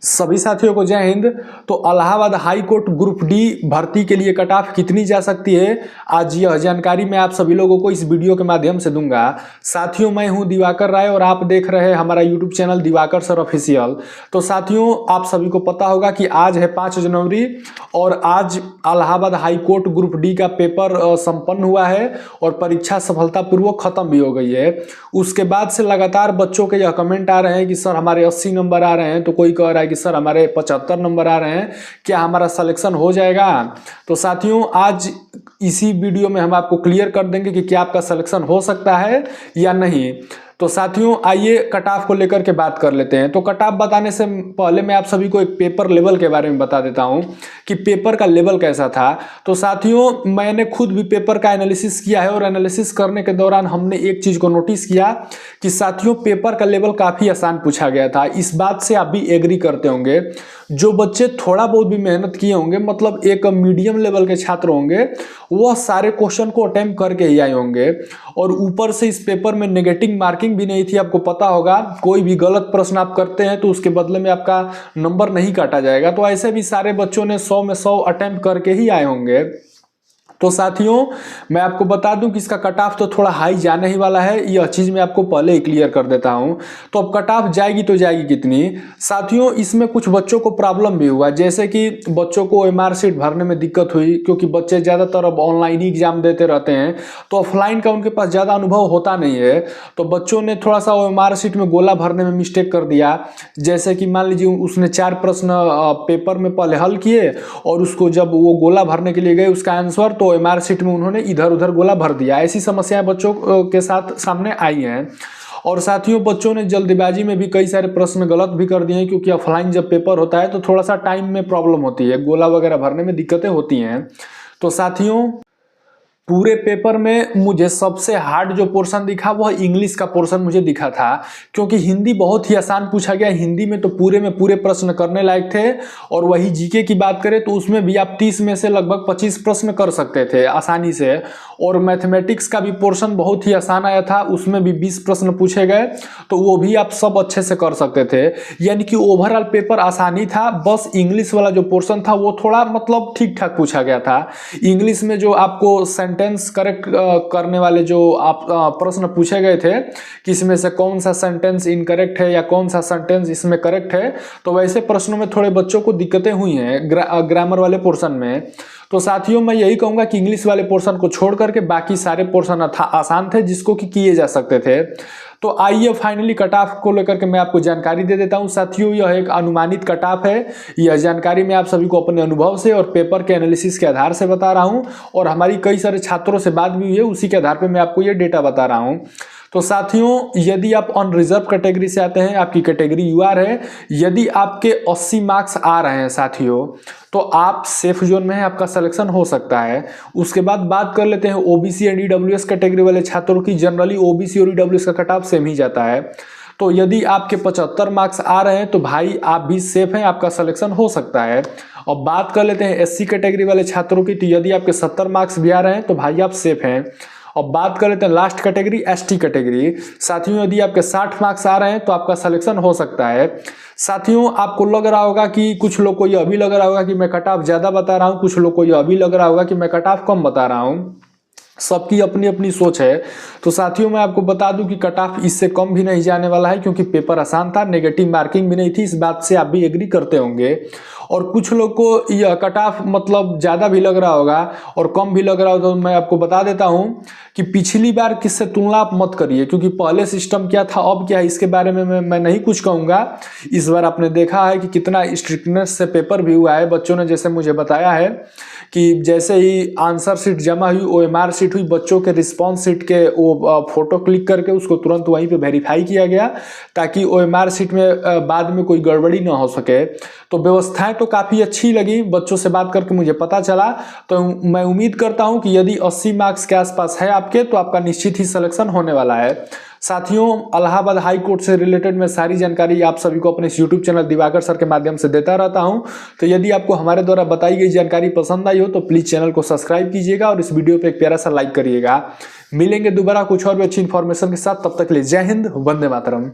सभी साथियों को जय हिंद। तो Allahabad high court group D भर्ती के लिए कट ऑफ कितनी जा सकती है, आज यह जानकारी मैं आप सभी लोगों को इस वीडियो के माध्यम से दूंगा। साथियों, मैं हूं दिवाकर राय और आप देख रहे हैं हमारा YouTube channel Diwakar sir official. तो साथियों, आप सभी को पता होगा कि आज है 5 जनवरी और आज Allahabad high court group D का पेपर संपन्न हुआ है और परीक्षा सफलतापूर्वक खत्म भी हो गई है। उसके बाद से लगातार बच्चों के यह कमेंट आ रहे हैं कि सर हमारे 80 नंबर आ रहे हैं, तो कोई कह रहा है कि सर हमारे 75 नंबर आ रहे हैं, क्या हमारा सिलेक्शन हो जाएगा। तो साथियों, आज इसी वीडियो में हम आपको क्लियर कर देंगे कि क्या आपका सिलेक्शन हो सकता है या नहीं। तो साथियों, आइए कट ऑफ को लेकर के बात कर लेते हैं। तो कट ऑफ बताने से पहले मैं आप सभी को एक पेपर लेवल के बारे में बता देता हूं कि पेपर का लेवल कैसा था। तो साथियों, मैंने खुद भी पेपर का एनालिसिस किया है और एनालिसिस करने के दौरान हमने एक चीज को नोटिस किया कि साथियों, पेपर का लेवल काफी आसान पूछा गया था। इस बात से आप भी एग्री करते होंगे। जो बच्चे थोड़ा बहुत भी मेहनत किए होंगे, मतलब एक मीडियम लेवल के छात्र होंगे, वह सारे क्वेश्चन को अटेम्प्ट करके ही आए होंगे। और ऊपर से इस पेपर में नेगेटिव मार्किंग भी नहीं थी। आपको पता होगा, कोई भी गलत प्रश्न आप करते हैं तो उसके बदले में आपका नंबर नहीं काटा जाएगा। तो ऐसे भी सारे बच्चों ने 100 में 100 अटेम्प्ट करके ही आए होंगे। तो साथियों, मैं आपको बता दूं कि इसका कट ऑफ तो थोड़ा हाई जाने ही वाला है, यह चीज मैं आपको पहले ही क्लियर कर देता हूं। तो अब कट ऑफ जाएगी तो जाएगी कितनी। साथियों, इसमें कुछ बच्चों को प्रॉब्लम भी हुआ, जैसे कि बच्चों को ओएमआर शीट भरने में दिक्कत हुई, क्योंकि बच्चे ज्यादातर अब ऑनलाइन ही एग्जाम देते रहते हैं, तो ऑफलाइन का उनके पास ज्यादा अनुभव होता नहीं है। तो बच्चों ने थोड़ा सा ओएमआर शीट में गोला भरने में मिस्टेक कर दिया। जैसे कि मान लीजिए उसने 4 प्रश्न पेपर में पहले हल किए और उसको जब वो गोला भरने के लिए गए उसका आंसर, तो ओएमआर शीट में उन्होंने इधर उधर गोला भर दिया। ऐसी समस्याएं बच्चों के साथ सामने आई हैं। और साथियों, बच्चों ने जल्दबाजी में भी कई सारे प्रश्न गलत भी कर दिए हैं, क्योंकि ऑफलाइन जब पेपर होता है तो थोड़ा सा टाइम में प्रॉब्लम होती है, गोला वगैरह भरने में दिक्कतें होती हैं। तो साथियों, पूरे पेपर में मुझे सबसे हार्ड जो पोर्शन दिखा वह इंग्लिश का पोर्शन मुझे दिखा था, क्योंकि हिंदी बहुत ही आसान पूछा गया। हिंदी में तो पूरे में पूरे प्रश्न करने लायक थे। और वही जीके की बात करें तो उसमें भी आप 30 में से लगभग 25 प्रश्न कर सकते थे आसानी से। और मैथमेटिक्स का भी पोर्शन बहुत ही आसान आया था, उसमें भी 20 प्रश्न पूछे गए, तो वो भी आप सब अच्छे से कर सकते थे। यानी कि ओवरऑल पेपर आसानी था। बस इंग्लिश वाला जो पोर्शन था वो थोड़ा मतलब ठीक ठाक पूछा गया था। इंग्लिश में जो आपको सेंटेंस करेक्ट करने वाले जो आप प्रश्न पूछे गए थे कि इसमें से कौन सा सेंटेंस इनकरेक्ट है या कौन सा सेंटेंस इसमें करेक्ट है, तो वैसे प्रश्नों में थोड़े बच्चों को दिक्कतें हुई हैं ग्रामर वाले पोर्शन में। तो साथियों, मैं यही कहूंगा कि इंग्लिश वाले पोर्शन को छोड़ करके बाकी सारे पोर्शन आसान थे, जिसको कि किए जा सकते थे। तो आइए फाइनली कट ऑफ को लेकर के मैं आपको जानकारी दे देता हूं। साथियों, यह एक अनुमानित कट ऑफ है। यह जानकारी मैं आप सभी को अपने अनुभव से और पेपर के एनालिसिस के आधार से बता रहा हूं, और हमारी कई सारे छात्रों से बात भी हुई है, उसी के आधार पर मैं आपको ये डेटा बता रहा हूं। तो साथियों, यदि आप अन रिजर्व कैटेगरी से आते हैं, आपकी कैटेगरी यूआर है, यदि आपके 80 मार्क्स आ रहे हैं साथियों, तो आप सेफ जोन में हैं, आपका सिलेक्शन हो सकता है। उसके बाद बात कर लेते हैं ओबीसी एंड ईडब्ल्यूएस कैटेगरी वाले छात्रों की। जनरली ओबीसी और ईडब्ल्यूएस का कट ऑफ सेम ही जाता है। तो यदि आपके 75 मार्क्स आ रहे हैं तो भाई आप भी सेफ हैं, आपका सिलेक्शन हो सकता है। और बात कर लेते हैं एससी कैटेगरी वाले छात्रों की, तो यदि आपके 70 मार्क्स भी आ रहे हैं तो भाई आप सेफ हैं। और बात कर लेते हैं लास्ट कैटेगरी एसटी कैटेगरी। साथियों, यदि आपके 60 मार्क्स आ रहे हैं तो आपका सिलेक्शन हो सकता है। साथियों, आपको लग रहा होगा कि कुछ लोग को यह भी लग रहा होगा कि मैं कट ऑफ ज्यादा बता रहा हूं, कुछ लोग को यह भी लग रहा होगा कि मैं कट ऑफ कम बता रहा हूं। सबकी अपनी अपनी सोच है। तो साथियों, मैं आपको बता दूं कि कट ऑफ इससे कम भी नहीं जाने वाला है, क्योंकि पेपर आसान था, नेगेटिव मार्किंग भी नहीं थी। इस बात से आप भी एग्री करते होंगे। और कुछ लोग को यह कट ऑफ मतलब ज्यादा भी लग रहा होगा और कम भी लग रहा होगा। तो मैं आपको बता देता हूं कि पिछली बार किससे तुलना आप मत करिए, क्योंकि पहले सिस्टम क्या था अब क्या है इसके बारे में मैं नहीं कुछ कहूंगा। इस बार आपने देखा है कि कितना स्ट्रिक्टनेस से पेपर भी हुआ है। बच्चों ने जैसे मुझे बताया है कि जैसे ही आंसर शीट जमा हुई, ओएमआर शीट हुई, बच्चों के रिस्पॉन्स शीट के वो फोटो क्लिक करके उसको तुरंत वहीं पे वेरीफाई किया गया, ताकि ओएमआर शीट में बाद में कोई गड़बड़ी ना हो सके। तो व्यवस्थाएं तो काफ़ी अच्छी लगी, बच्चों से बात करके मुझे पता चला। तो मैं उम्मीद करता हूं कि यदि 80 मार्क्स के आसपास है आपके, तो आपका निश्चित ही सिलेक्शन होने वाला है। साथियों, इलाहाबाद हाई कोर्ट से रिलेटेड मैं सारी जानकारी आप सभी को अपने यूट्यूब चैनल दिवाकर सर के माध्यम से देता रहता हूं। तो यदि आपको हमारे द्वारा बताई गई जानकारी पसंद आई हो तो प्लीज़ चैनल को सब्सक्राइब कीजिएगा और इस वीडियो पे एक प्यारा सा लाइक करिएगा। मिलेंगे दोबारा कुछ और भी अच्छी इन्फॉर्मेशन के साथ, तब तक के लिए जय हिंद, वंदे मातरम।